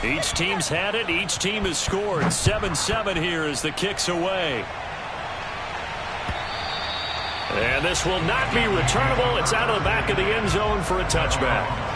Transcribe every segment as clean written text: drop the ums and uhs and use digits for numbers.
Each team's had it. Each team has scored. 7-7 here as the kick's away. And this will not be returnable. It's out of the back of the end zone for a touchback.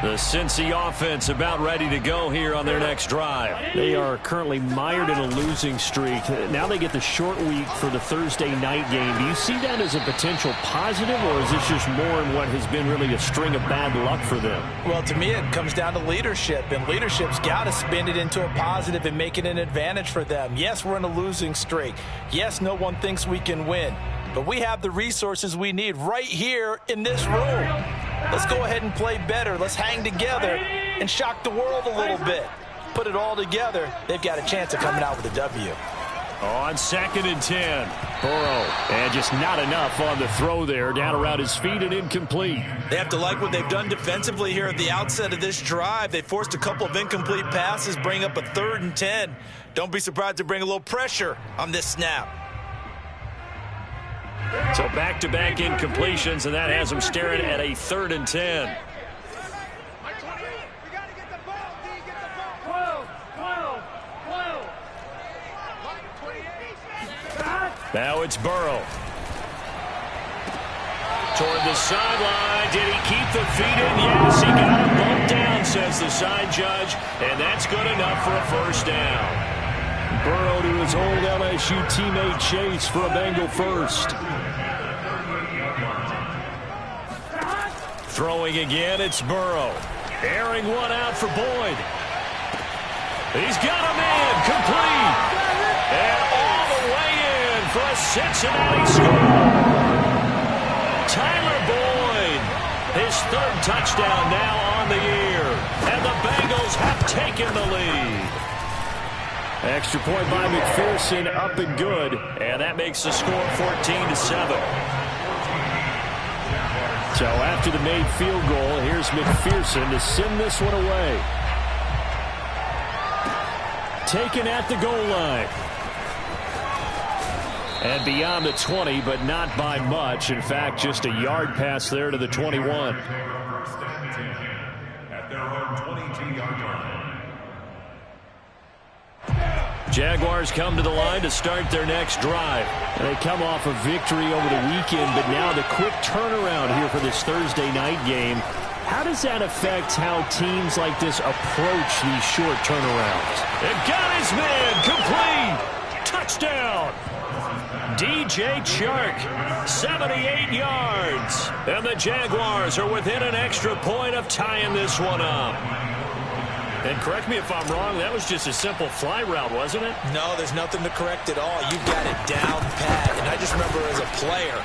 The Cincy offense about ready to go here on their next drive. They are currently mired in a losing streak. Now they get the short week for the Thursday night game. Do you see that as a potential positive, or is this just more in what has been really a string of bad luck for them? Well, to me, it comes down to leadership, and leadership's got to spin it into a positive and make it an advantage for them. Yes, we're in a losing streak. Yes, no one thinks we can win, but we have the resources we need right here in this room. Let's go ahead and play better. Let's hang together and shock the world a little bit. Put it all together. They've got a chance of coming out with a W. On 2nd and 10. Burrow. And just not enough on the throw there. Down around his feet and incomplete. They have to like what they've done defensively here at the outset of this drive. They forced a couple of incomplete passes, bring up a 3rd and 10. Don't be surprised to bring a little pressure on this snap. So back-to-back incompletions, and that has them staring at a 3rd and 10. Now it's Burrow. Toward the sideline. Did he keep the feet in? Yes, he got him bumped down, says the side judge, and that's good enough for a first down. Burrow to his old LSU teammate Chase for a Bengal first. Throwing again, it's Burrow. Airing one out for Boyd. He's got him in, complete. And all the way in for a Cincinnati score. Tyler Boyd, his 3rd touchdown now on the year. And the Bengals have taken the lead. Extra point by McPherson, up and good. And that makes the score 14-7. So after the made field goal, here's McPherson to send this one away. Taken at the goal line. And beyond the 20, but not by much. In fact, just a yard pass there to the 21. At their own 22-yard line. Jaguars come to the line to start their next drive. And they come off a victory over the weekend, but now the quick turnaround here for this Thursday night game. How does that affect how teams like this approach these short turnarounds? And got his man, complete, touchdown. DJ Chark, 78 yards. And the Jaguars are within an extra point of tying this one up. And correct me if I'm wrong, that was just a simple fly route, wasn't it? No, there's nothing to correct at all. You've got it down pat. And I just remember as a player,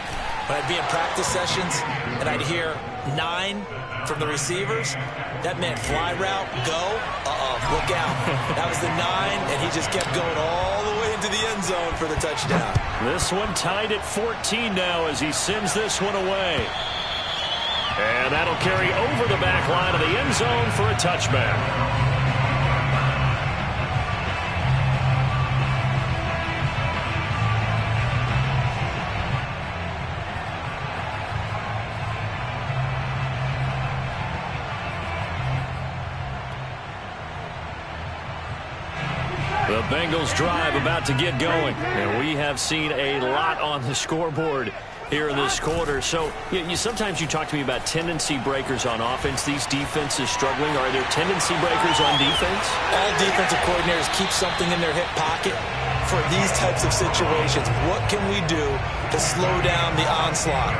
when I'd be in practice sessions and I'd hear 9 from the receivers, that meant fly route, go, look out. That was the 9, and he just kept going all the way into the end zone for the touchdown. This one tied at 14 now as he sends this one away. And that'll carry over the back line of the end zone for a touchback. The Bengals drive about to get going. And we have seen a lot on the scoreboard here in this quarter. So sometimes you talk to me about tendency breakers on offense. These defenses struggling. Are there tendency breakers on defense? All defensive coordinators keep something in their hip pocket for these types of situations. What can we do to slow down the onslaught?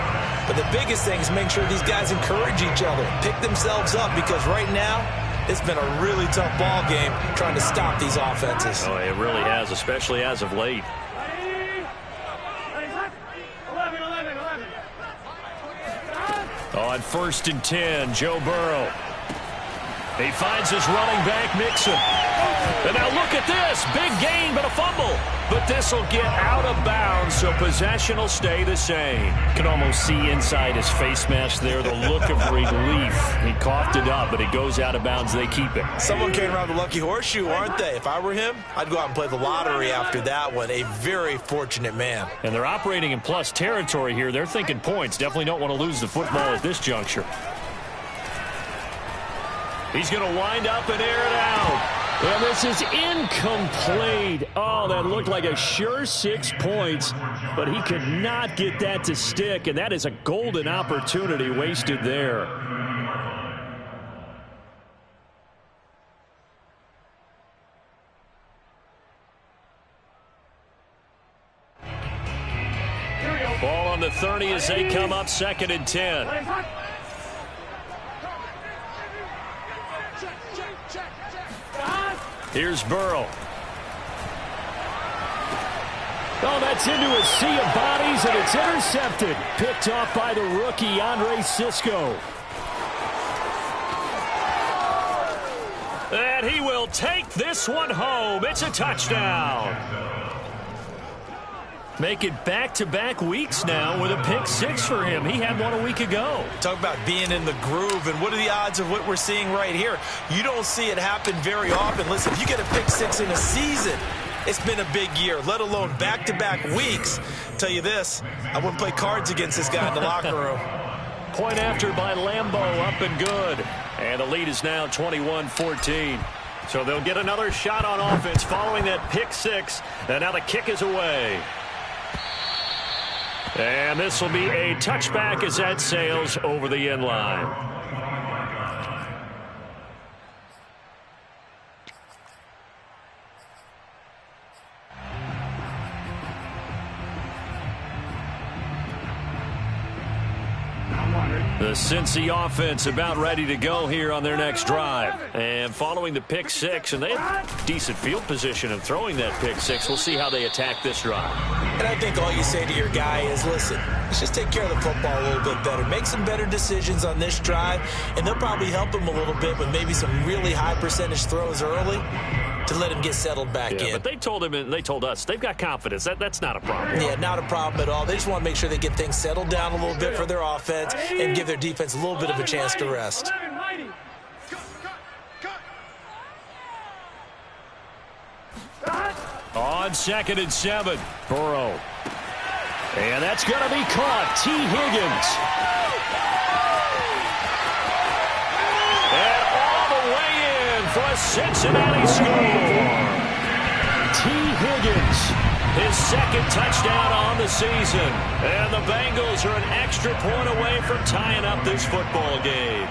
But the biggest thing is make sure these guys encourage each other, pick themselves up, because right now it's been a really tough ball game trying to stop these offenses. Oh, it really has, especially as of late. On 1st and 10, Joe Burrow. He finds his running back, Mixon. And now look at this. Big gain, but a fumble. But this will get out of bounds, so possession will stay the same. You can almost see inside his face mask there the look of relief. He coughed it up, but it goes out of bounds. They keep it. Someone came around the lucky horseshoe, aren't they? If I were him, I'd go out and play the lottery after that one. A very fortunate man. And they're operating in plus territory here. They're thinking points. Definitely don't want to lose the football at this juncture. He's going to wind up and air it out. And this is incomplete. Oh, that looked like a sure 6 points, but he could not get that to stick, and that is a golden opportunity wasted there. Ball on the 30 as they come up 2nd and 10. Here's Burrow. Oh, that's into a sea of bodies, and it's intercepted. Picked off by the rookie, Andre Sisco. And he will take this one home. It's a touchdown. Make it back-to-back weeks now with a pick 6 for him. He had one a week ago. Talk about being in the groove, and what are the odds of what we're seeing right here? You don't see it happen very often. Listen, if you get a pick 6 in a season, it's been a big year, let alone back-to-back weeks. Tell you this, I wouldn't play cards against this guy in the locker room. Point after by Lambeau, up and good. And the lead is now 21-14. So they'll get another shot on offense following that pick 6. And now the kick is away. And this will be a touchback as that sails over the end line. The Cincy offense about ready to go here on their next drive. And following the pick 6, and they have decent field position of throwing that pick 6. We'll see how they attack this drive. And I think all you say to your guy is, listen, let's just take care of the football a little bit better. Make some better decisions on this drive, and they'll probably help him a little bit with maybe some really high percentage throws early to let him get settled back in. But they told him and they told us they've got confidence. That's not a problem. Yeah, not a problem at all. They just want to make sure they get things settled down a little bit for their offense and give their defense a little bit of a chance to rest. On 2nd and 7. Burrow. And that's going to be caught. T. Higgins. And all the way in for a Cincinnati score. T. Higgins. His 2nd touchdown on the season. And the Bengals are an extra point away from tying up this football game.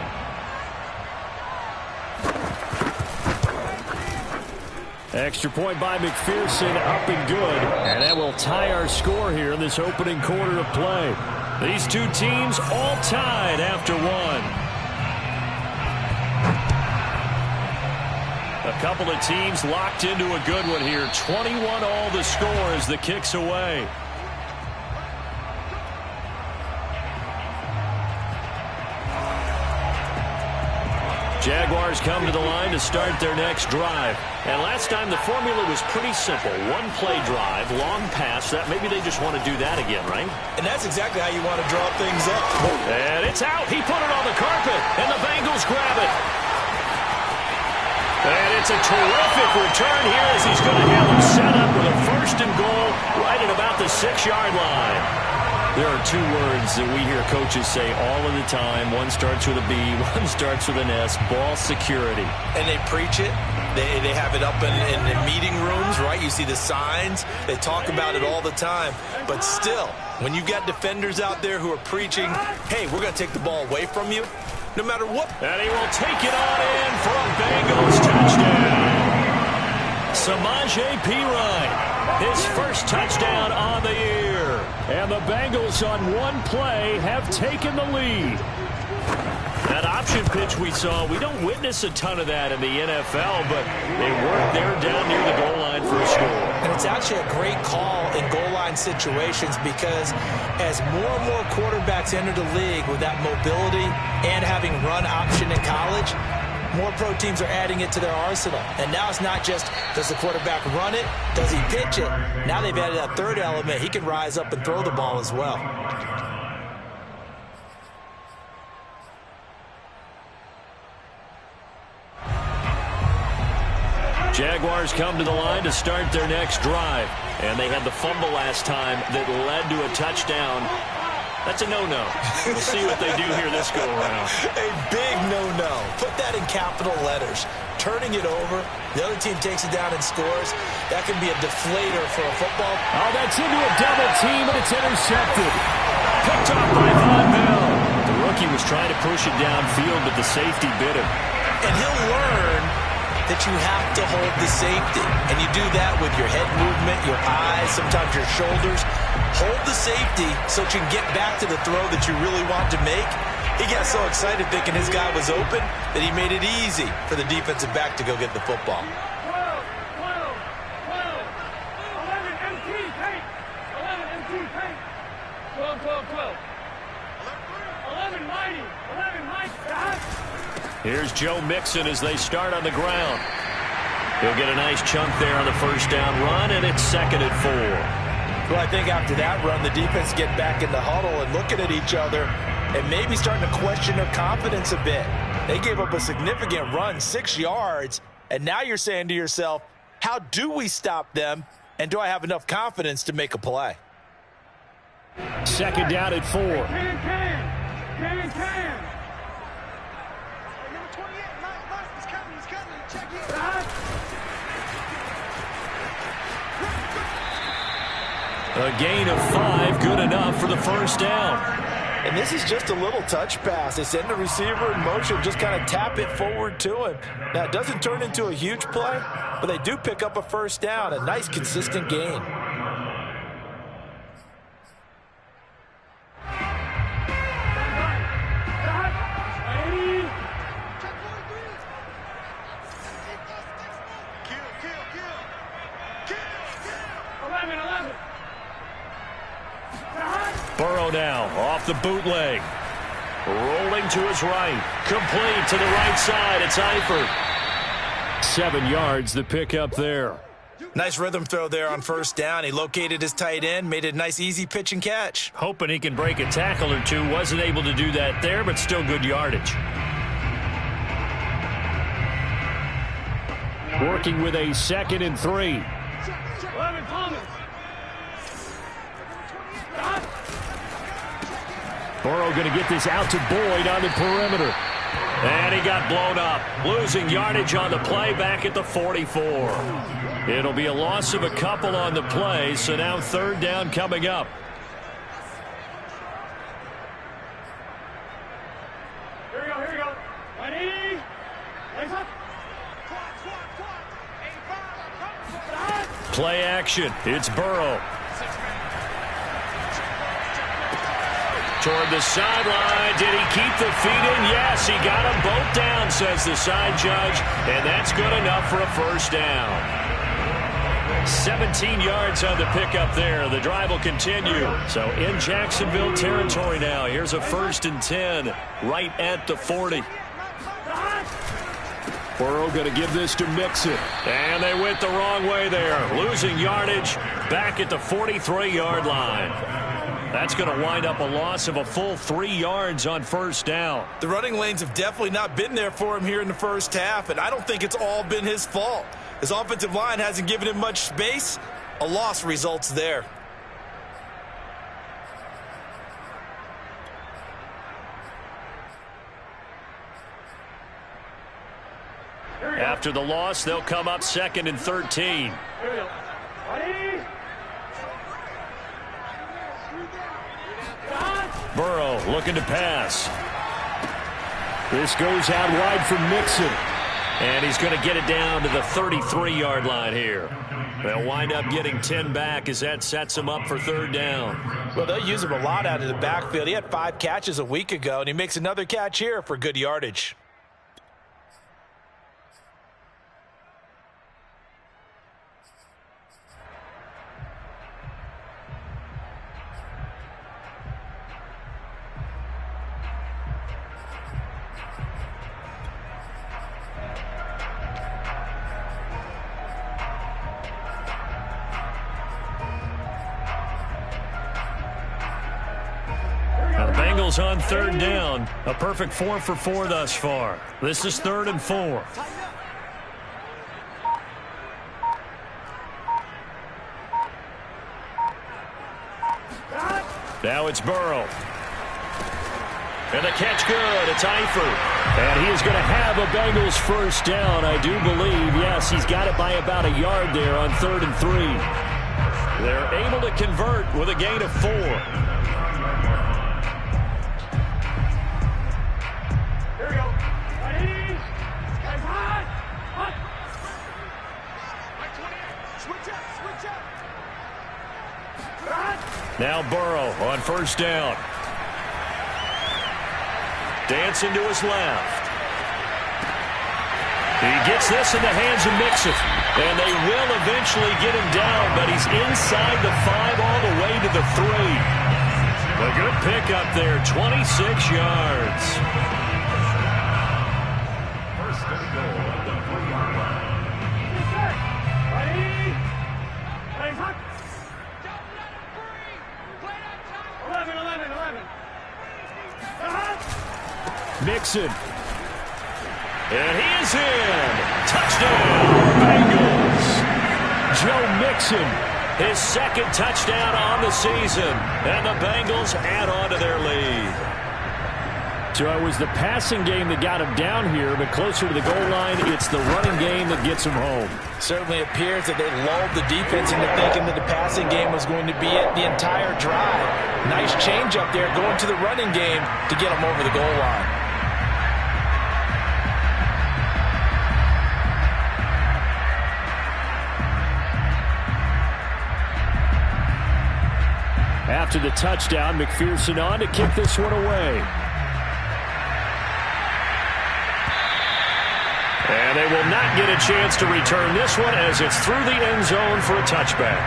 Extra point by McPherson, up and good. And that will tie our score here in this opening quarter of play. These two teams all tied after one. A couple of teams locked into a good one here. 21 all the score as the kick's away. Jaguars come to the line to start their next drive. And last time the formula was pretty simple. One play drive, long pass. That maybe they just want to do that again, right? And that's exactly how you want to draw things up. And it's out. He put it on the carpet, and the Bengals grab it. And it's a terrific return here as he's going to have him set up with a 1st and goal right at about the 6-yard line. There are 2 words that we hear coaches say all of the time. One starts with a B, one starts with an S, ball security. And they preach it. They have it up in meeting rooms, right? You see the signs. They talk about it all the time. But still, when you've got defenders out there who are preaching, hey, we're going to take the ball away from you, no matter what. And he will take it on in for a Bengals touchdown. Samaje Perine, his 1st touchdown on the year. And the Bengals on one play have taken the lead. That option pitch we saw, we don't witness a ton of that in the NFL, but they work there down near the goal line for a score. And it's actually a great call in goal line situations because as more and more quarterbacks enter the league with that mobility and having run option in college, more pro teams are adding it to their arsenal. And now it's not just, does the quarterback run it? Does he pitch it? Now they've added that third element. He can rise up and throw the ball as well. Jaguars come to the line to start their next drive. And they had the fumble last time that led to a touchdown. That's a no-no. We'll see what they do here this go-around. A big no-no. Put that in capital letters. Turning it over, the other team takes it down and scores. That can be a deflator for a football. Oh, that's into a double team, and it's intercepted. Picked off by Von Bell. The rookie was trying to push it downfield, but the safety bit him. And he'll learn that you have to hold the safety. And you do that with your head movement, your eyes, sometimes your shoulders. Hold the safety so that you can get back to the throw that you really want to make. He got so excited thinking his guy was open that he made it easy for the defensive back to go get the football. 12, 11 MT paint. 11 MT paint. 12, 12, 12. 11 mighty. 11 mighty. Here's Joe Mixon as they start on the ground. He'll get a nice chunk there on the first down run, and it's 2nd and 4. Well, I think after that run, the defense get back in the huddle and looking at each other and maybe starting to question their confidence a bit. They gave up a significant run, 6 yards, and now you're saying to yourself, how do we stop them, and do I have enough confidence to make a play? 2nd down at 4. Can. A gain of 5, good enough for the first down. And this is just a little touch pass. They send the receiver in motion, just kind of tap it forward to him. Now, it doesn't turn into a huge play, but they do pick up a first down, a nice, consistent gain. Burrow now off the bootleg. Rolling to his right. Complete to the right side. It's Eifert. 7 yards, the pickup there. Nice rhythm throw there on first down. He located his tight end, made it a nice, easy pitch and catch. Hoping he can break a tackle or two. Wasn't able to do that there, but still good yardage. Working with a 2nd and 3. 11 Thomas. Burrow going to get this out to Boyd on the perimeter. And he got blown up. Losing yardage on the play back at the 44. It'll be a loss of a couple on the play, so now 3rd down coming up. Here we go. Ready? Lace up. Play action. It's Burrow. Toward the sideline. Did he keep the feet in? Yes, he got them both down, says the side judge. And that's good enough for a first down. 17 yards on the pickup there. The drive will continue. So in Jacksonville territory now. Here's a 1st and 10 right at the 40. Burrow going to give this to Mixon. And they went the wrong way there. Losing yardage back at the 43-yard line. That's going to wind up a loss of a full 3 yards on first down. The running lanes have definitely not been there for him here in the first half, and I don't think it's all been his fault. His offensive line hasn't given him much space. A loss results there. After the loss, they'll come up 2nd and 13. Ready? Burrow looking to pass. This goes out wide for Mixon. And he's going to get it down to the 33-yard line here. They'll wind up getting 10 back as that sets him up for 3rd down. Well, they'll use him a lot out of the backfield. He had 5 catches a week ago, and he makes another catch here for good yardage. Bengals on third down. A perfect 4 for 4 thus far. This is 3rd and 4. Now it's Burrow. And the catch good. It's Eifert. And he is going to have a Bengals first down, I do believe. Yes, he's got it by about a yard there on 3rd and 3. They're able to convert with a gain of 4. Here we go. Ready? Guys, hot. Hot. Switch up. Now Burrow on first down. Dancing to his left. He gets this in the hands of Mixon. And they will eventually get him down, but he's inside the 5 all the way to the 3. A good pickup there, 26 yards. First and goal at the 3-yard line. Ready? Guys, hot. 11. Mixon. And he is in. Touchdown, Bengals. Joe Mixon, his 2nd touchdown on the season. And the Bengals add on to their lead. So it was the passing game that got him down here, but closer to the goal line, it's the running game that gets him home. Certainly appears that they lulled the defense into thinking that the passing game was going to be it the entire drive. Nice change up there going to the running game to get them over the goal line. After the touchdown, McPherson on to kick this one away. And they will not get a chance to return this one as it's through the end zone for a touchback.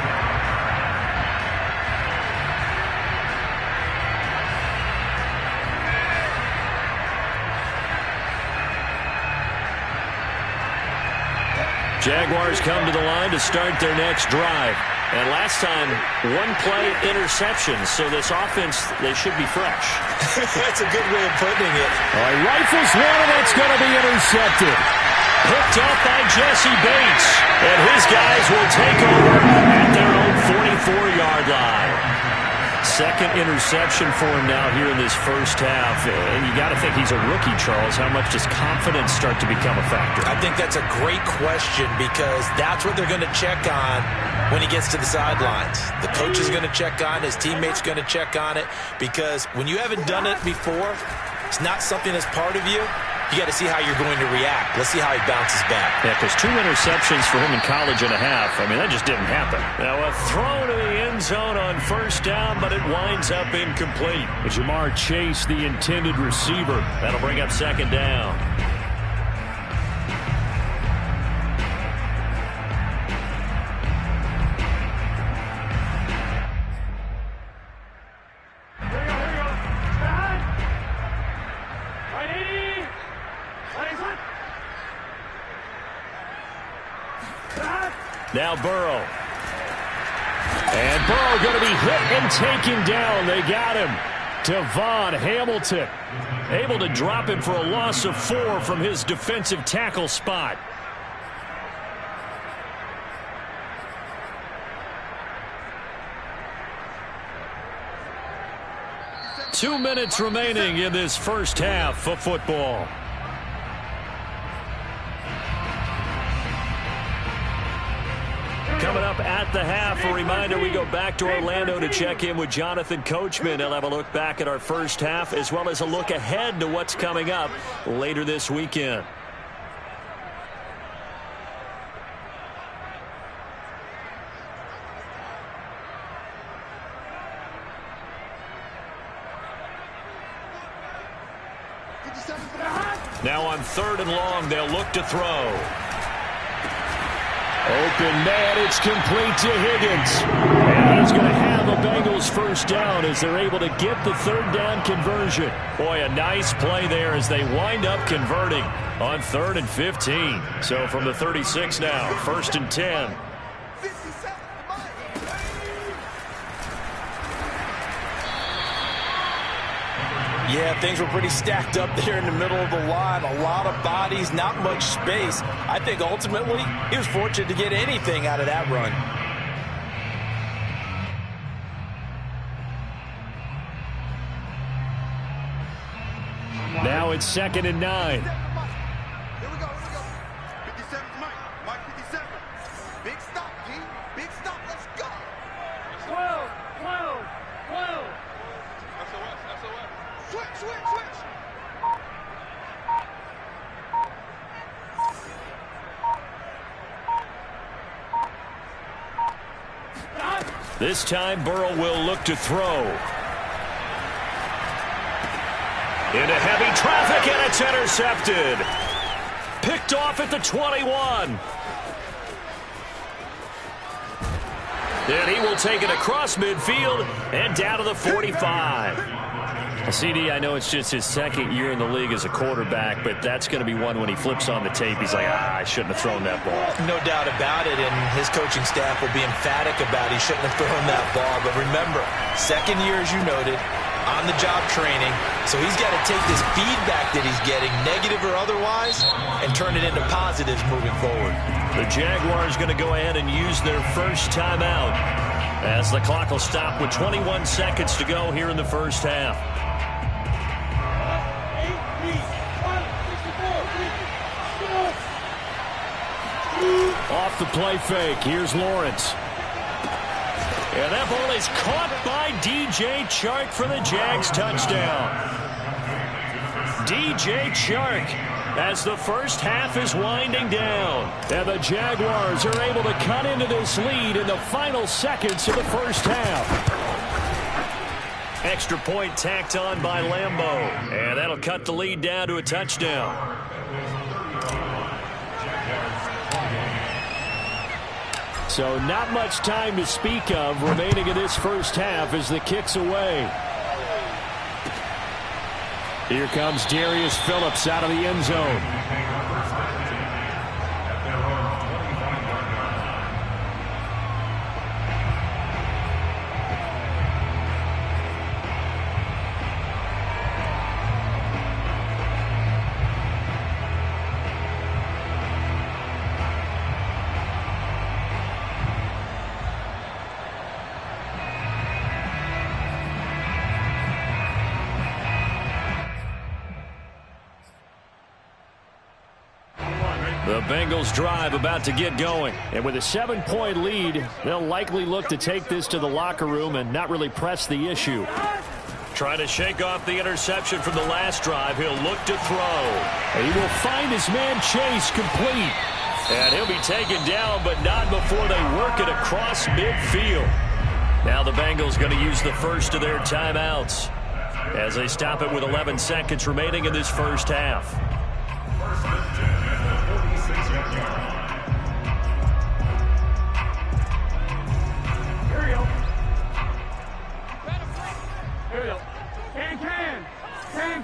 Jaguars come to the line to start their next drive. And last time, 1-play interceptions. So this offense, they should be fresh. That's a good way of putting it. Rifles one, and it's going to be intercepted. Picked up by Jesse Bates. And his guys will take over at their own 44-yard line. 2nd interception for him now here in this first half. And you got to think he's a rookie, Charles. How much does confidence start to become a factor? I think that's a great question because that's what they're going to check on when he gets to the sidelines. The coach is going to check on, his teammates going to check on it, because when you haven't done it before, it's not something that's part of you. You got to see how you're going to react. Let's see how he bounces back. Yeah, because 2 interceptions for him in college and a half. I mean, that just didn't happen. Now a throw to the end zone on first down, but it winds up incomplete. Jamar Chase, the intended receiver. That'll bring up 2nd down. Now Burrow. And Burrow going to be hit and taken down. They got him. Devon Hamilton able to drop him for a loss of 4 from his defensive tackle spot. Two minutes remaining in this first half of football. Coming up at the half, a reminder, we go back to Orlando to check in with Jonathan Coachman. He'll have a look back at our first half as well as a look ahead to what's coming up later this weekend. Now on 3rd and long, they'll look to throw. Open man, it's complete to Higgins. And he's going to have a Bengals first down as they're able to get the 3rd down conversion. Boy, a nice play there as they wind up converting on 3rd and 15. So from the 36 now, 1st and 10. Yeah, things were pretty stacked up there in the middle of the line. A lot of bodies, not much space. I think ultimately he was fortunate to get anything out of that run. Now it's 2nd and 9. Here we go. 57's Mike. Mike 57. Big stop, G. Big stop. Let's go. 12, 12, 12. Switch. This time, Burrow will look to throw. Into heavy traffic, and it's intercepted. Picked off at the 21. And he will take it across midfield and down to the 45. CD, I know it's just his 2nd year in the league as a quarterback, but that's going to be one when he flips on the tape. He's like, I shouldn't have thrown that ball. No doubt about it, and his coaching staff will be emphatic about he shouldn't have thrown that ball. But remember, 2nd year, as you noted, on-the-job training, so he's got to take this feedback that he's getting, negative or otherwise, and turn it into positives moving forward. The Jaguars going to go ahead and use their first timeout as the clock will stop with 21 seconds to go here in the first half. Off the play fake. Here's Lawrence. And that ball is caught by DJ Chark for the Jags touchdown. DJ Chark as the first half is winding down. And the Jaguars are able to cut into this lead in the final seconds of the first half. Extra point tacked on by Lambeau. And that'll cut the lead down to a touchdown. So not much time to speak of remaining in this first half as the kick's away. Here comes Darius Phillips out of the end zone. The Bengals drive about to get going. And with a 7-point lead, they'll likely look to take this to the locker room and not really press the issue. Trying to shake off the interception from the last drive. He'll look to throw. And he will find his man Chase complete. And he'll be taken down, but not before they work it across midfield. Now the Bengals going to use the first of their timeouts as they stop it with 11 seconds remaining in this first half.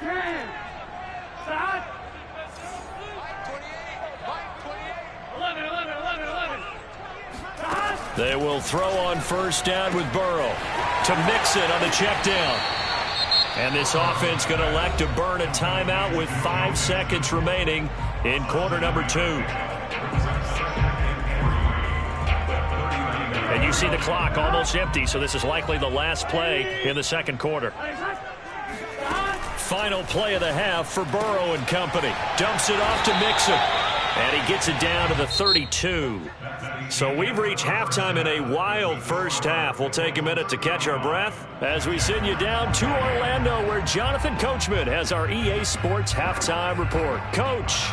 Can. Stop. 11. Stop. They will throw on first down with Burrow to Mixon on the check down. And this offense going to elect to burn a timeout with 5 seconds remaining in quarter number 2. And you see the clock almost empty, so this is likely the last play in the second quarter. Final play of the half for Burrow and company. Dumps it off to Mixon. And he gets it down to the 32. So we've reached halftime in a wild first half. We'll take a minute to catch our breath as we send you down to Orlando, where Jonathan Coachman has our EA Sports halftime report. Coach.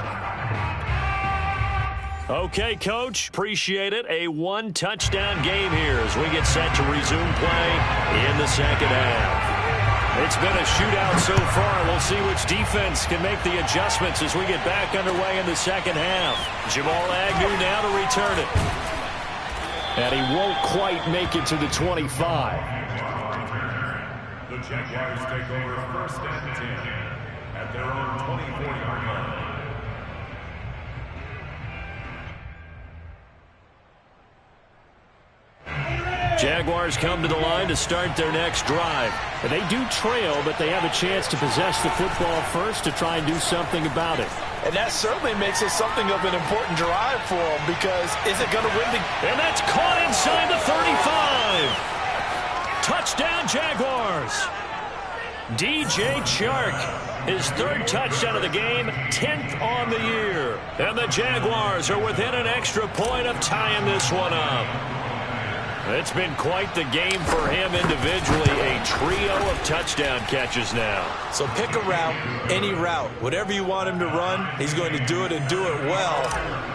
Okay, Coach. Appreciate it. A one-touchdown game here as we get set to resume play in the second half. It's been a shootout so far. We'll see which defense can make the adjustments as we get back underway in the second half. Jamal Agnew now to return it. And he won't quite make it to the 25. The Jaguars take over first and 10 at their own 24-yard line. Jaguars come to the line to start their next drive. They do trail, but they have a chance to possess the football first to try and do something about it. And that certainly makes it something of an important drive for them, because is it going to win the... And that's caught inside the 35. Touchdown, Jaguars. DJ Chark, his third touchdown of the game, 10th on the year. And the Jaguars are within an extra point of tying this one up. It's been quite the game for him individually, a trio of touchdown catches now. So pick a route, any route. Whatever you want him to run, he's going to do it and do it well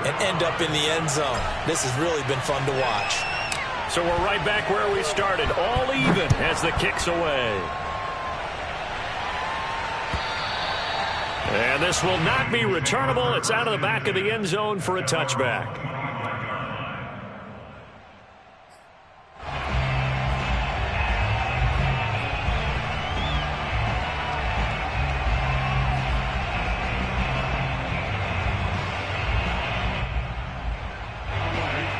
and end up in the end zone. This has really been fun to watch. So we're right back where we started, all even as the kick's away. And this will not be returnable. It's out of the back of the end zone for a touchback.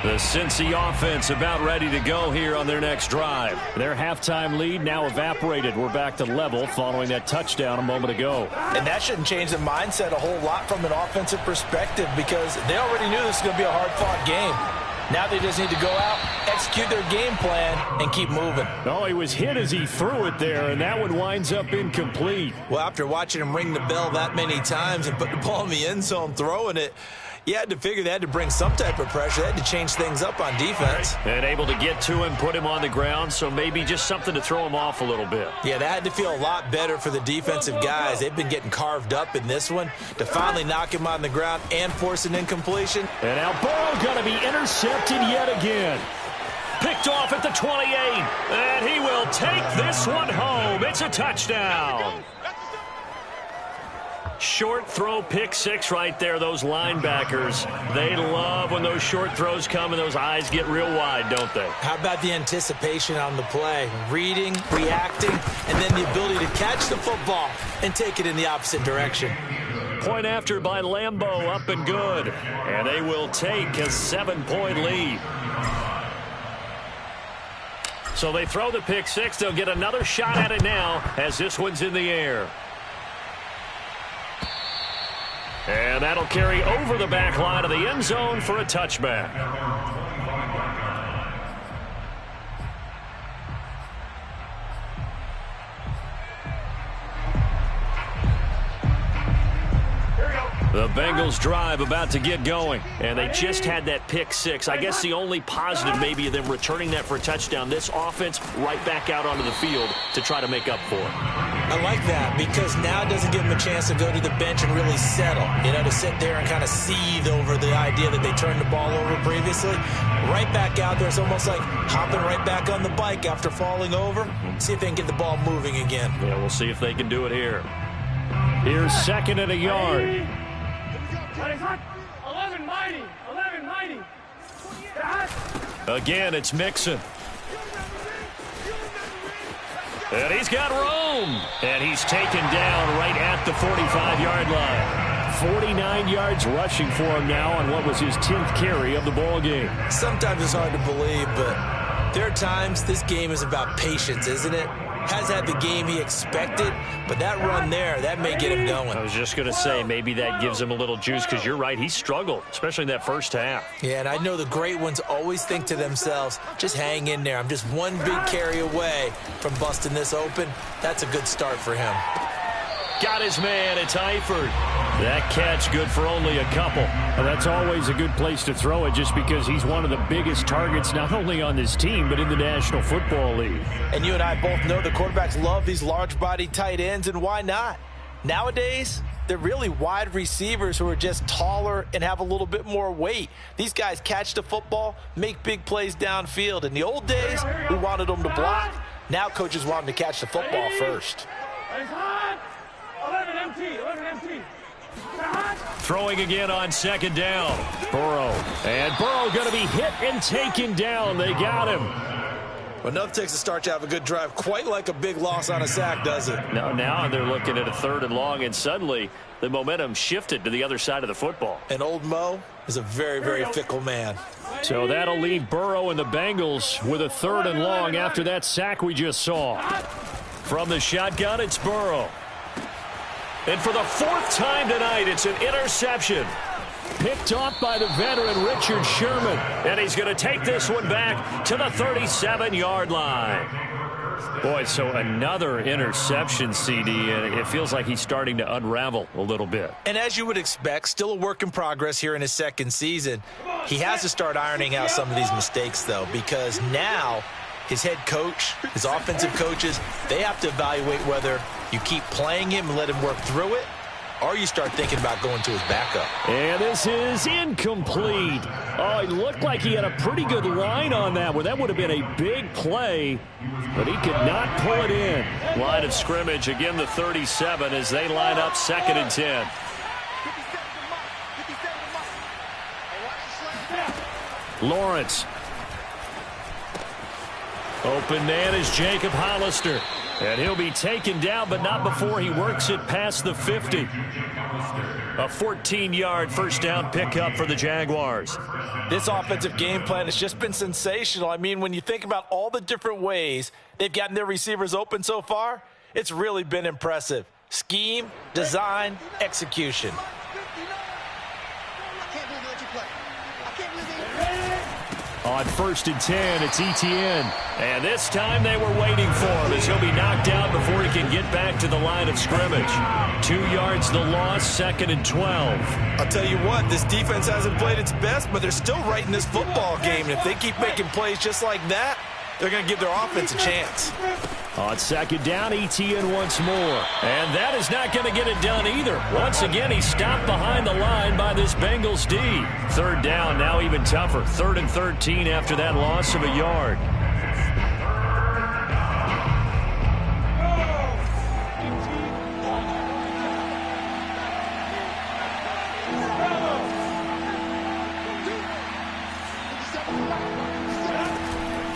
The Cincy offense about ready to go here on their next drive. Their halftime lead now evaporated. We're back to level following that touchdown a moment ago. And that shouldn't change the mindset a whole lot from an offensive perspective, because they already knew this was going to be a hard-fought game. Now they just need to go out, execute their game plan, and keep moving. Oh, he was hit as he threw it there, and that one winds up incomplete. Well, after watching him ring the bell that many times and put the ball in the end zone throwing it, you had to figure they had to bring some type of pressure. They had to change things up on defense. And able to get to him, put him on the ground, so maybe just something to throw him off a little bit. Yeah, that had to feel a lot better for the defensive guys. They've been getting carved up in this one. To finally knock him on the ground and force an incompletion. And now Burrow going to be intercepted yet again. Picked off at the 28. And he will take this one home. It's a touchdown. Short throw, pick six right there. Those linebackers, they love when those short throws come and those eyes get real wide, don't they? How about the anticipation on the play? Reading, reacting, and then the ability to catch the football and take it in the opposite direction. Point after by Lambeau, up and good. And they will take a 7-point lead. So they throw the pick six. They'll get another shot at it now as this one's in the air. And that'll carry over the back line of the end zone for a touchback. The Bengals drive about to get going, and they just had that pick six. I guess the only positive maybe of them returning that for a touchdown, this offense right back out onto the field to try to make up for it. I like that, because now it doesn't give them a chance to go to the bench and really settle. You know, to sit there and kind of seethe over the idea that they turned the ball over previously. Right back out there, it's almost like hopping right back on the bike after falling over. See if they can get the ball moving again. Yeah, we'll see if they can do it here. Here's second and a yard. 11 mighty. Again, it's Mixon. And he's got room. And he's taken down right at the 45-yard line. 49 yards rushing for him now on what was his 10th carry of the ball game. Sometimes it's hard to believe, but there are times this game is about patience, isn't it? Has had the game he expected, but that run there, that may get him going. I was just going to say, maybe that gives him a little juice, because you're right, he struggled, especially in that first half. Yeah, and I know the great ones always think to themselves, just hang in there. I'm just one big carry away from busting this open. That's a good start for him. Got his man. It's Eifert. That catch good for only a couple. Well, that's always a good place to throw it, just because he's one of the biggest targets not only on this team but in the National Football League. And you and I both know the quarterbacks love these large-bodied tight ends, and why not? Nowadays, they're really wide receivers who are just taller and have a little bit more weight. These guys catch the football, make big plays downfield. In the old days, we wanted them to block. Now coaches want them to catch the football first. 11 MT. Throwing again on second down. Burrow. And Burrow going to be hit and taken down. They got him. Well, enough takes to start to have a good drive, quite like a big loss on a sack, does it? Now they're looking at a 3rd and long, and suddenly the momentum shifted to the other side of the football. And old Mo is a very, very fickle man. So that'll leave Burrow and the Bengals with a 3rd and long after that sack we just saw. From the shotgun, it's Burrow. And for the 4th time tonight, it's an interception. Picked off by the veteran Richard Sherman. And he's going to take this one back to the 37-yard line. Boy, so another interception, CD, and it feels like he's starting to unravel a little bit. And as you would expect, still a work in progress here in his 2nd season. He has to start ironing out some of these mistakes, though, because now his head coach, his offensive coaches, they have to evaluate whether you keep playing him and let him work through it, or you start thinking about going to his backup. And this is incomplete. Oh, it looked like he had a pretty good line on that one. That would have been a big play, but he could not pull it in. Line of scrimmage, again the 37 as they line up 2nd and 10. Lawrence. Open man is Jacob Hollister. And he'll be taken down, but not before he works it past the 50. A 14-yard first down pickup for the Jaguars. This offensive game plan has just been sensational. I mean, when you think about all the different ways they've gotten their receivers open so far, it's really been impressive. Scheme, design, execution. On 1st and 10, it's Etienne. And this time they were waiting for him as he'll be knocked out before he can get back to the line of scrimmage. 2 yards the loss, 2nd and 12. I'll tell you what, this defense hasn't played its best, but they're still right in this football game. And if they keep making plays just like that, they're going to give their offense a chance. On 2nd down, Etienne once more. And that is not going to get it done either. Once again, he's stopped behind the line by this Bengals D. 3rd down, now even tougher. 3rd and 13 after that loss of a yard.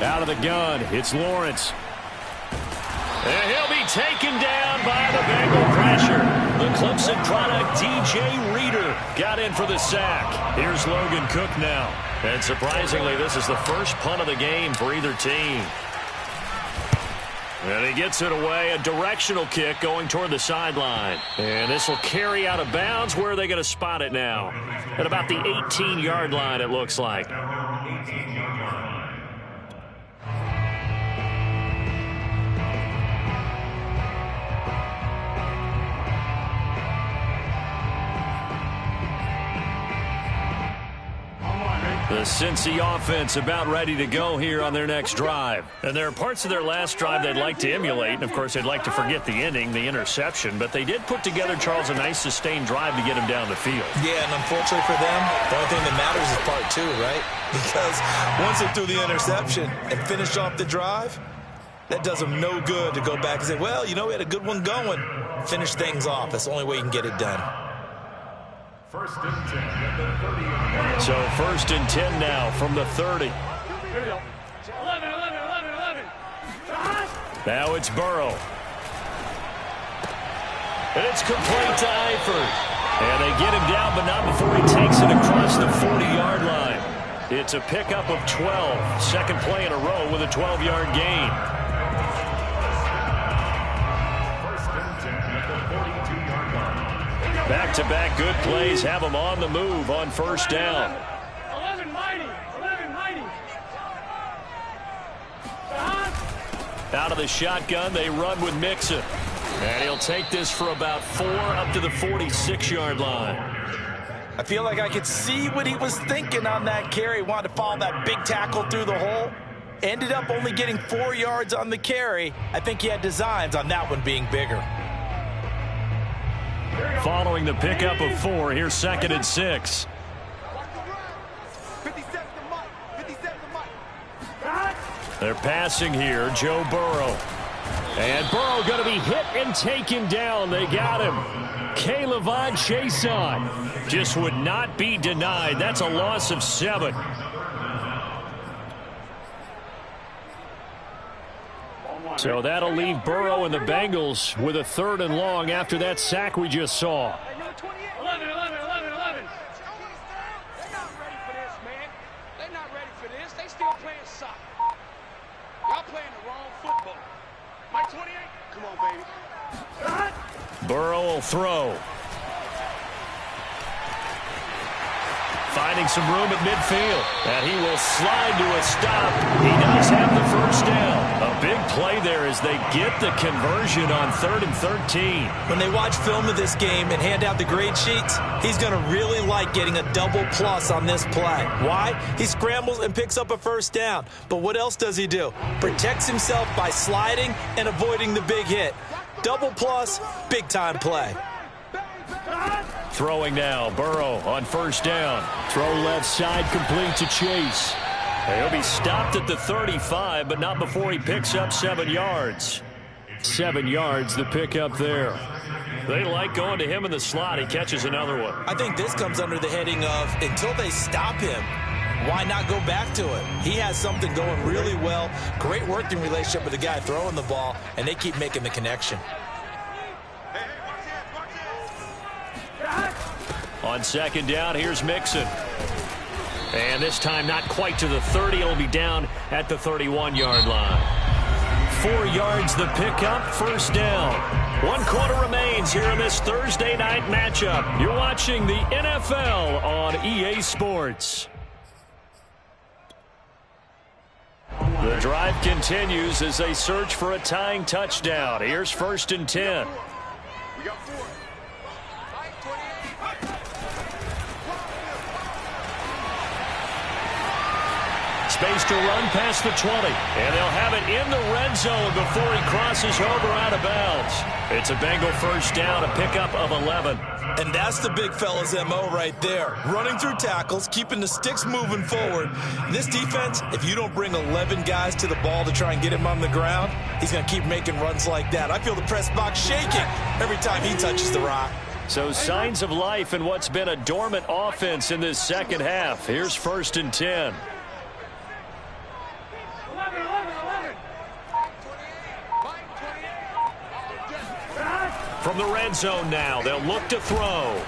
Out of the gun, it's Lawrence. And he'll be taken down by the Bengal pressure. The Clemson product, DJ Reader, got in for the sack. Here's Logan Cook now. And surprisingly, this is the first punt of the game for either team. And he gets it away, a directional kick going toward the sideline. And this will carry out of bounds. Where are they going to spot it now? At about the 18-yard line, it looks like. The Cincy offense about ready to go here on their next drive. And there are parts of their last drive they'd like to emulate. And, of course, they'd like to forget the ending, the interception. But they did put together, Charles, a nice sustained drive to get him down the field. Yeah, and unfortunately for them, the only thing that matters is part 2, right? Because once they threw the interception and finished off the drive, that does them no good to go back and say, well, you know, we had a good one going. Finish things off. That's the only way you can get it done. 1st and 10 at the 30. So 1st and 10 now from the 30. 11, 11. Now it's Burrow. And it's complete to Eifert. And they get him down, but not before he takes it across the 40-yard line. It's a pickup of 12. Second play in a row with a 12-yard gain. 1st and 10 at the 42-yard line. Back-to-back good plays have them on the move on 1st down. 11 mighty. Out of the shotgun, they run with Mixon. And he'll take this for about 4 up to the 46-yard line. I feel like I could see what he was thinking on that carry. Wanted to follow that big tackle through the hole. Ended up only getting 4 yards on the carry. I think he had designs on that one being bigger. Following the pickup of 4, here's 2nd and 6. 57 to Mike. They're passing here, Joe Burrow. And Burrow going to be hit and taken down. They got him. K'Lavon Chaisson just would not be denied. That's a loss of 7. So that'll leave Burrow and the Bengals with a 3rd and long after that sack we just saw. 11. They're not ready for this, man. They're not ready for this. They still playing soccer. Y'all playing the wrong football. My 28. Come on, baby. Burrow will throw. Finding some room at midfield. And he will slide to a stop. He does have the first down. A big play there as they get the conversion on 3rd and 13. When they watch film of this game and hand out the grade sheets, he's going to really like getting a double plus on this play. Why? He scrambles and picks up a first down. But what else does he do? Protects himself by sliding and avoiding the big hit. Double plus, big time play. Throwing now, Burrow on 1st down. Throw left side, complete to Chase. He'll be stopped at the 35, but not before he picks up 7 yards. 7 yards, the pickup there. They like going to him in the slot. He catches another one. I think this comes under the heading of until they stop him, why not go back to it? He has something going really well. Great working relationship with the guy throwing the ball, and they keep making the connection. On 2nd down, here's Mixon. And this time not quite to the 30. It'll be down at the 31-yard line. 4 yards the pickup, 1st down. 1 quarter remains here in this Thursday night matchup. You're watching the NFL on EA Sports. The drive continues as they search for a tying touchdown. Here's 1st and 10. We got 4. Space to run past the 20. And they'll have it in the red zone before he crosses over out of bounds. It's a Bengal 1st down, a pickup of 11. And that's the big fella's MO right there. Running through tackles, keeping the sticks moving forward. This defense, if you don't bring 11 guys to the ball to try and get him on the ground, he's going to keep making runs like that. I feel the press box shaking every time he touches the rock. So signs of life in what's been a dormant offense in this 2nd half. Here's 1st and 10. 11. From the red zone now, they'll look to throw.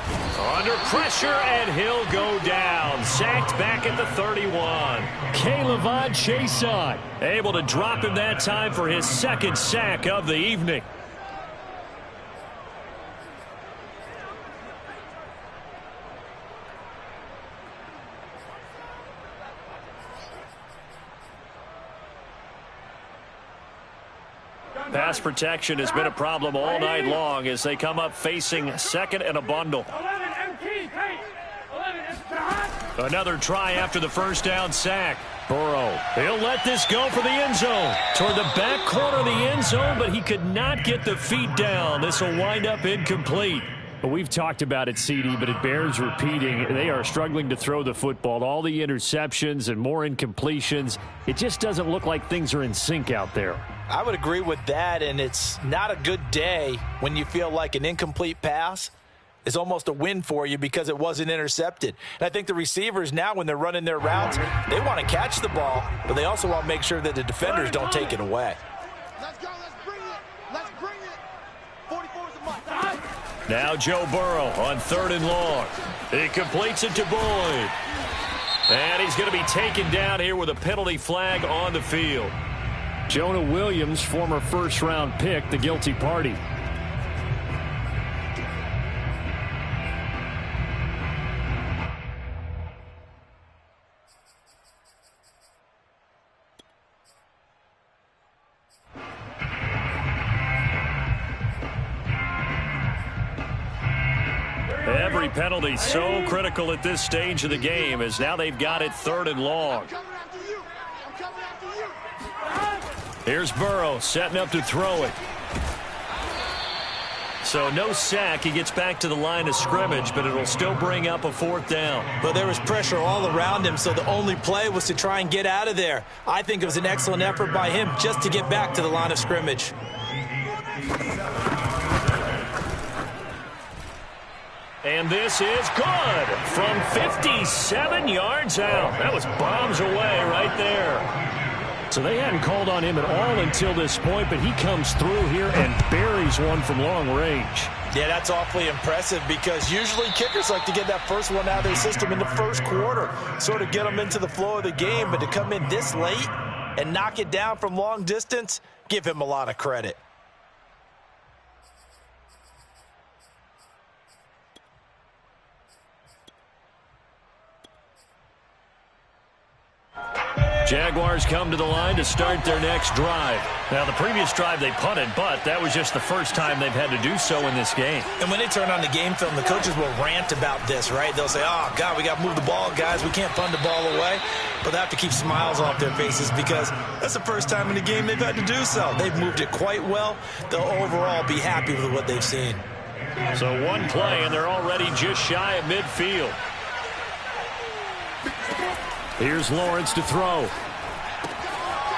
Under pressure, and he'll go down. Sacked back at the 31. Caleb Chase on. Able to drop him that time for his 2nd sack of the evening. Pass protection has been a problem all night long as they come up facing 2nd and a bundle. 11 MT, paint. 11 Another try after the 1st down sack. Burrow, he'll let this go for the end zone. Toward the back corner of the end zone, but he could not get the feet down. This will wind up incomplete. Well, we've talked about it, CD, but it bears repeating. They are struggling to throw the football. All the interceptions and more incompletions. It just doesn't look like things are in sync out there. I would agree with that, and it's not a good day when you feel like an incomplete pass is almost a win for you because it wasn't intercepted. And I think the receivers now, when they're running their routes, they want to catch the ball, but they also want to make sure that the defenders don't take it away. Let's go. Let's bring it. Let's bring it. 44 is a mark. Now Joe Burrow on 3rd and long. He completes it to Boyd. And he's going to be taken down here with a penalty flag on the field. Jonah Williams, former 1st-round pick, the guilty party. Every penalty so critical at this stage of the game as now they've got it 3rd and long. Here's Burrow setting up to throw it. So no sack. He gets back to the line of scrimmage, but it'll still bring up a 4th down. But there was pressure all around him, so the only play was to try and get out of there. I think it was an excellent effort by him just to get back to the line of scrimmage. And this is good from 57 yards out. That was bombs away right there. So they hadn't called on him at all until this point, but he comes through here and buries one from long range. Yeah, that's awfully impressive because usually kickers like to get that first one out of their system in the first quarter, sort of get them into the flow of the game, but to come in this late and knock it down from long distance, give him a lot of credit. Jaguars come to the line to start their next drive. Now, the previous drive they punted, but that was just the first time they've had to do so in this game. And when they turn on the game film, the coaches will rant about this, right? They'll say, oh, God, we got to move the ball, guys. We can't punt the ball away. But they have to keep smiles off their faces because that's the first time in the game they've had to do so. They've moved it quite well. They'll overall be happy with what they've seen. So one play, and they're already just shy of midfield. Here's Lawrence to throw.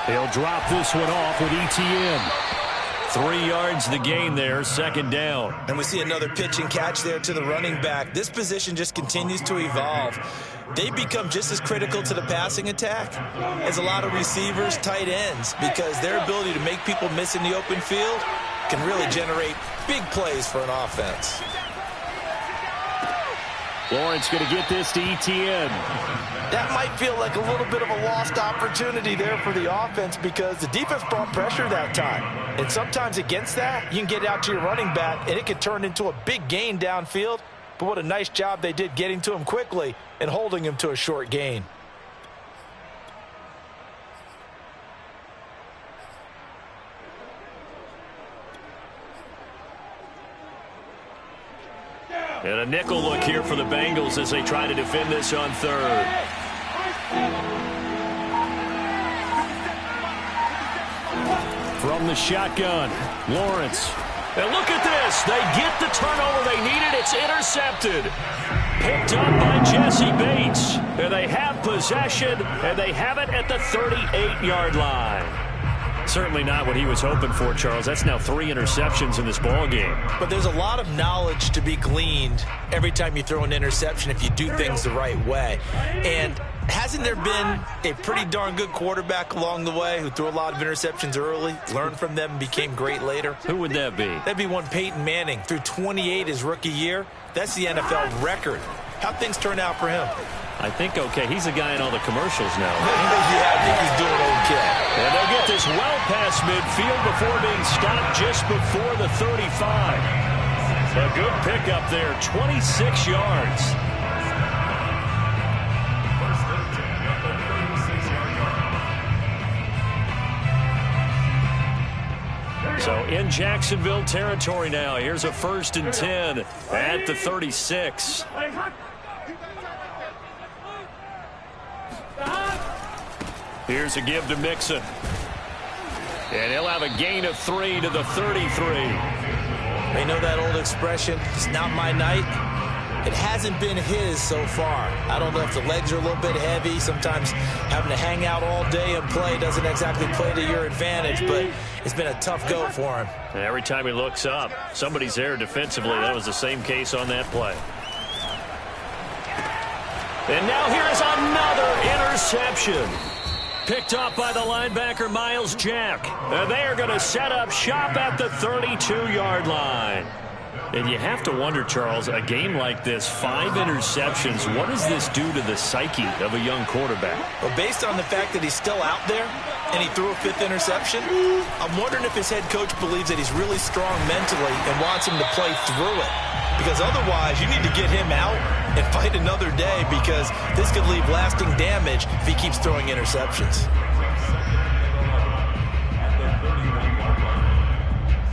He'll drop this one off with ETN. 3 yards the gain there, second down. And we see another pitch and catch there to the running back. This position just continues to evolve. They become just as critical to the passing attack as a lot of receivers, tight ends, because their ability to make people miss in the open field can really generate big plays for an offense. Lawrence going to get this to ETN. That might feel like a little bit of a lost opportunity there for the offense because the defense brought pressure that time. And sometimes against that, you can get out to your running back, and it can turn into a big gain downfield. But what a nice job they did getting to him quickly and holding him to a short gain. And a nickel look here for the Bengals as they try to defend this on third. From the shotgun, Lawrence. And look at this. They get the turnover they needed. It's intercepted. Picked up by Jesse Bates. And they have possession, and they have it at the 38-yard line. Certainly not what he was hoping for, Charles. That's now 3 interceptions in this ball game. But there's a lot of knowledge to be gleaned every time you throw an interception if you do things the right way. And hasn't there been a pretty darn good quarterback along the way who threw a lot of interceptions early, learned from them, and became great later? Who would that be? That'd be one Peyton Manning. Threw 28 his rookie year. That's the NFL record. How'd things turn out for him? I think okay. He's a guy in all the commercials now. Yeah, I think he's doing okay. And they'll get this well past midfield before being stopped just before the 35. A good pickup there, 26 yards. So in Jacksonville territory now. Here's a 1st and 10 at the 36. Here's a give to Mixon. And he'll have a gain of 3 to the 33. They know that old expression, it's not my night. It hasn't been his so far. I don't know if the legs are a little bit heavy. Sometimes having to hang out all day and play doesn't exactly play to your advantage, but it's been a tough go for him. And every time he looks up, somebody's there defensively. That was the same case on that play. And now here is another interception. Picked off by the linebacker, Miles Jack. And they are going to set up shop at the 32-yard line. And you have to wonder, Charles, a game like this, 5 interceptions, what does this do to the psyche of a young quarterback? Well, based on the fact that he's still out there and he threw a 5th interception, I'm wondering if his head coach believes that he's really strong mentally and wants him to play through it. Because otherwise, you need to get him out and fight another day because this could leave lasting damage if he keeps throwing interceptions.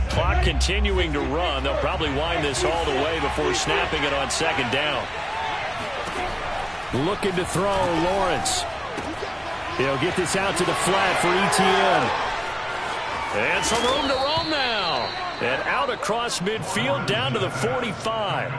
Clock continuing to run. They'll probably wind this all the way before snapping it on 2nd down. Looking to throw, Lawrence. He'll get this out to the flat for ETN. And some room to roam now. And out across midfield down to the 45.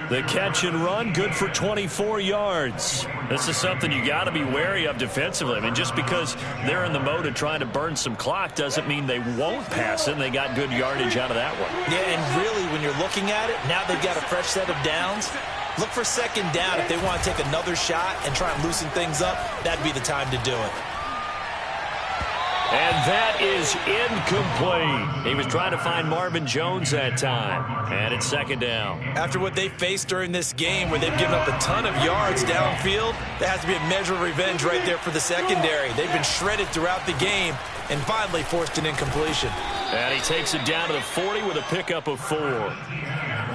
The catch and run, good for 24 yards. This is something you got to be wary of defensively. I mean, just because they're in the mode of trying to burn some clock doesn't mean they won't pass it, and they got good yardage out of that one. Yeah, and really, when you're looking at it, now they've got a fresh set of downs. Look for 2nd down. If they want to take another shot and try and loosen things up, that'd be the time to do it. And that is incomplete. He was trying to find Marvin Jones that time. And it's second down. After what they faced during this game where they've given up a ton of yards downfield, that has to be a measure of revenge right there for the secondary. They've been shredded throughout the game and finally forced an incompletion. And he takes it down to the 40 with a pickup of 4.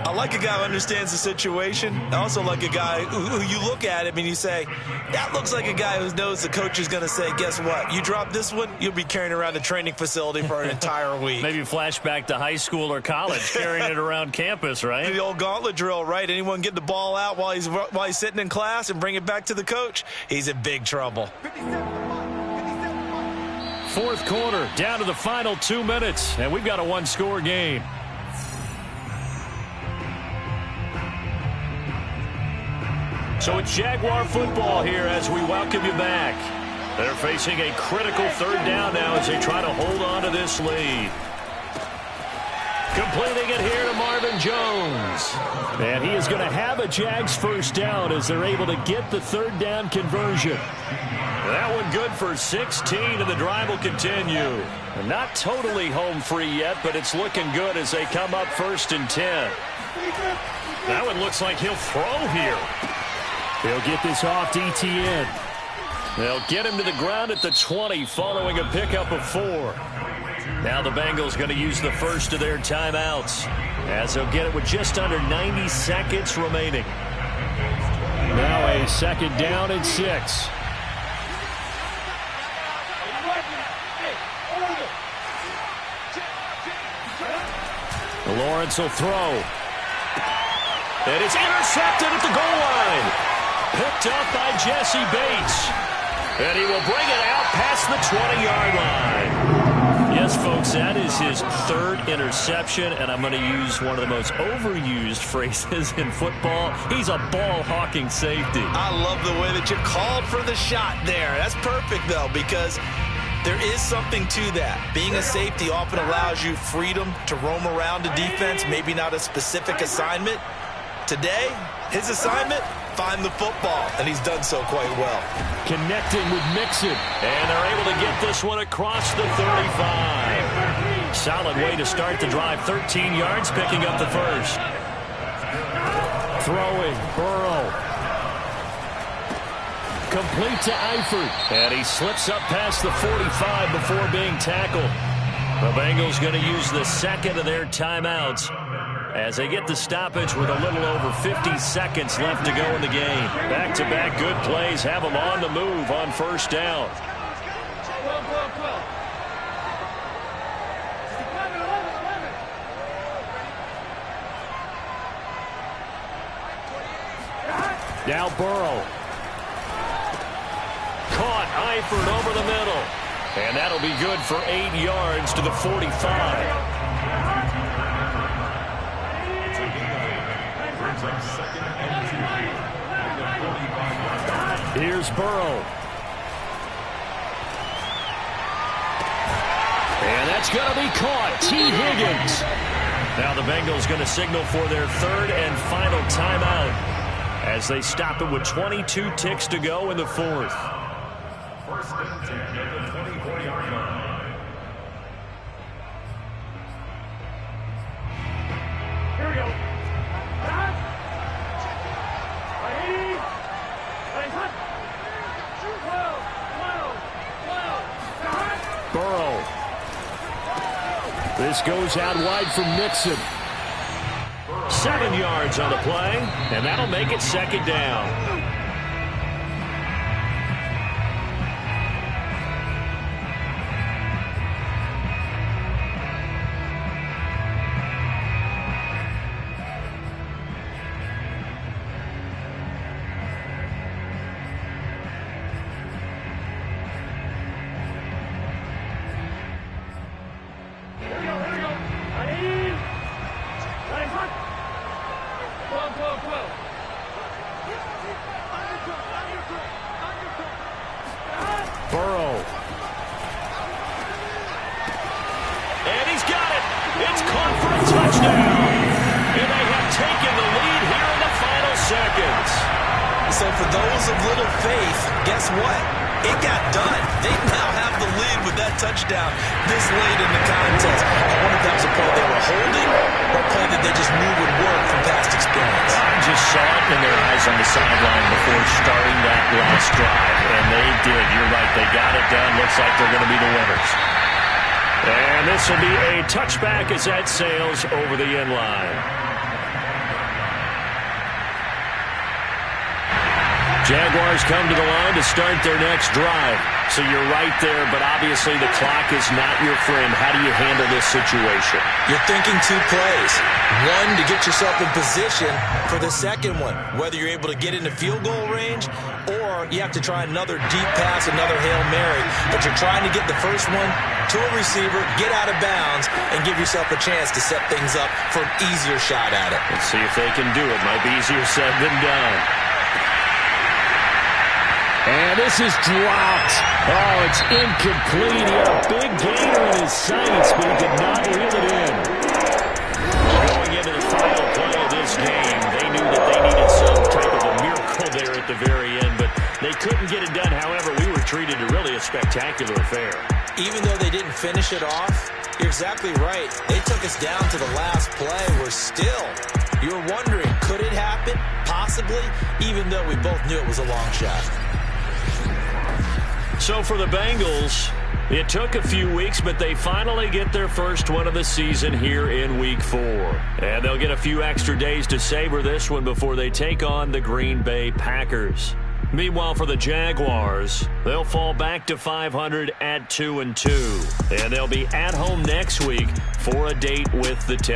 I like a guy who understands the situation. I also like a guy who you look at him and you say, that looks like a guy who knows the coach is going to say, guess what? You drop this one, you'll be carrying around the training facility for an entire week. Maybe flashback to high school or college, carrying it around campus, right? The old gauntlet drill, right? Anyone get the ball out while he's sitting in class and bring it back to the coach, he's in big trouble. 4th quarter, down to the final 2 minutes, and we've got a one-score game. So it's Jaguar football here as we welcome you back. They're facing a critical 3rd down now as they try to hold on to this lead. Completing it here to Marvin Jones. And he is going to have a Jags 1st down as they're able to get the 3rd down conversion. That one good for 16, and the drive will continue. Not totally home free yet, but it's looking good as they come up 1st and 10. That one looks like he'll throw here. He'll get this off to Etienne. They'll get him to the ground at the 20 following a pickup of 4. Now the Bengals going to use the first of their timeouts as they'll get it with just under 90 seconds remaining. Now a 2nd down and 6. Lawrence will throw. And it's intercepted at the goal line. Picked up by Jesse Bates. And he will bring it out past the 20-yard line. Yes, folks, that is his 3rd interception, and I'm going to use one of the most overused phrases in football. He's a ball-hawking safety. I love the way that you called for the shot there. That's perfect, though, because there is something to that. Being a safety often allows you freedom to roam around the defense, maybe not a specific assignment. Today, his assignment, find the football, and he's done so quite well. Connecting with Mixon, and they're able to get this one across the 35. Solid way to start the drive, 13 yards, picking up the 1st. Throwing, Burrow. Complete to Eifert, and he slips up past the 45 before being tackled. The Bengals going to use the 2nd of their timeouts as they get the stoppage with a little over 50 seconds left to go in the game. Back-to-back good plays have them on the move on 1st down. Now Burrow. Caught Eifert over the middle. And that'll be good for 8 yards to the 45. Here's Burrow. And that's going to be caught. T. Higgins. Now the Bengals going to signal for their 3rd and final timeout as they stop it with 22 ticks to go in the 4th. 1st and 10 at the 24-yard line. Here we go. Burrow. This goes out wide from Mixon. 7 yards on the play, and that'll make it 2nd down. Burrow. And he's got it. It's caught for a touchdown. And they have taken the lead here in the final seconds. So for those of little faith, guess what? It got done. They now have the lead with that touchdown this late in the contest. I wonder if that was a play they were holding or a play that they just knew would work from past experience. I just saw it in their eyes on the sideline before starting that last drive, and they did. You're right. They got it done. Looks like they're going to be the winners. And this will be a touchback as that sails over the end line. Jaguars come to the line to start their next drive. So you're right there, but obviously the clock is not your friend. How do you handle this situation? You're thinking 2 plays. One, to get yourself in position for the second one, whether you're able to get into field goal range or you have to try another deep pass, another Hail Mary. But you're trying to get the first one to a receiver, get out of bounds, and give yourself a chance to set things up for an easier shot at it. Let's see if they can do it. Might be easier said than done. And this is dropped. Oh, it's incomplete. He had a big gainer in his sights, but he did not reel it in. Going into the final play of this game, they knew that they needed some type of a miracle there at the very end, but they couldn't get it done. However, we were treated to really a spectacular affair. Even though they didn't finish it off, you're exactly right. They took us down to the last play. We're still, you were wondering, could it happen? Possibly, even though we both knew it was a long shot. So for the Bengals, it took a few weeks, but they finally get their first one of the season here in Week 4. And they'll get a few extra days to savor this one before they take on the Green Bay Packers. Meanwhile, for the Jaguars, they'll fall back to 500 at 2-2. And they'll be at home next week for a date with the